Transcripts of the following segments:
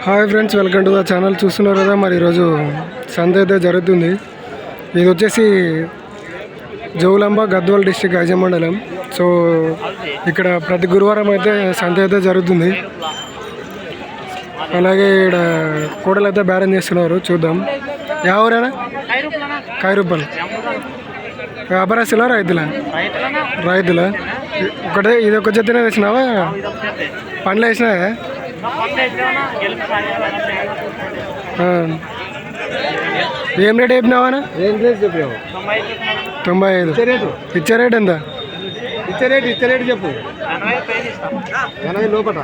Hi friends, welcome to the channel. చూస్తున్నారు కదా, మరి ఈరోజు సంత అయితే జరుగుతుంది. ఇది వచ్చేసి జోగులాంబ గద్వాల్ డిస్టిక్ ఐజ మండలం. సో ఇక్కడ ప్రతి గురువారం అయితే సంత అయితే జరుగుతుంది. అలాగే ఇక్కడ కూడలు అయితే బేరం చేస్తున్నారు, చూద్దాం. ఎవరైనా కాయరూపాలు వ్యాపారస్తులా రైతులా? రైతులా. ఒకటే ఇది ఒక జతనే వేసినావా? పండ్లు వేసినావా? ఏం రేట్ చెప్పినావా? 95. ఇచ్చే రేట్ ఎంత? ఇచ్చే రేట్ చెప్పు. 80 లోపల.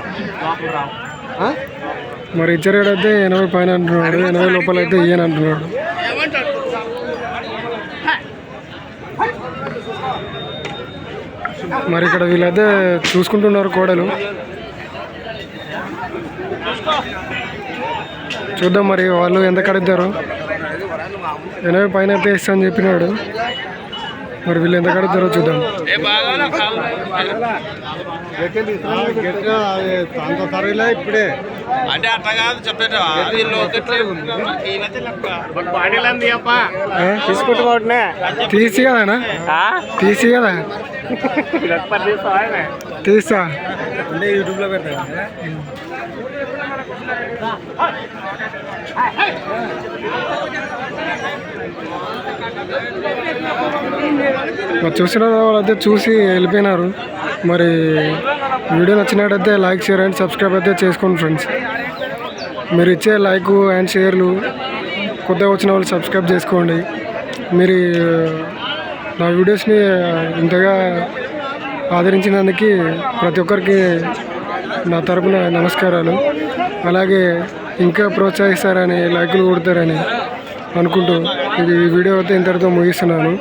మరి ఇచ్చే రేట్ అయితే 80 పైన అంటున్నాడు, 80 లోపల అయితే ఇయ్యని అంటున్నాడు. మరి ఇక్కడ వీళ్ళైతే చూసుకుంటున్నారు కోడలు. చూద్దాం మరి వాళ్ళు ఎంత కడుగుతారు. 80 పైన అయితే ఇస్తా అని చెప్పినాడు. మరి వీళ్ళు ఎంత కడుగుతారో చూద్దాం. ఇప్పుడే అంటే అట్లా కాదు చెప్పేట తీసి కదానా? తీసి కదా తీస్తా అంటే యూట్యూబ్లో పెడతా. మరి చూసిన వాళ్ళైతే చూసి వెళ్ళిపోయినారు. మరి వీడియో నచ్చినట్టయితే లైక్, షేర్ అండ్ సబ్స్క్రైబ్ అయితే చేసుకోండి ఫ్రెండ్స్. మీరు ఇచ్చే లైక్ అండ్ షేర్లు, కొత్తగా వచ్చిన వాళ్ళు సబ్స్క్రైబ్ చేసుకోండి. మీరు నా వీడియోస్ని ఇంతగా ఆదరించినందుకు ప్రతి ఒక్కరికి నా తరపున నమస్కారాలు. అలాగే ఇంకా ప్రోత్సహిస్తారని, లైకులు కొడతారని అనుకుంటూ ఈ వీడియో అయితే ఇంతటితో ముగిస్తున్నాను.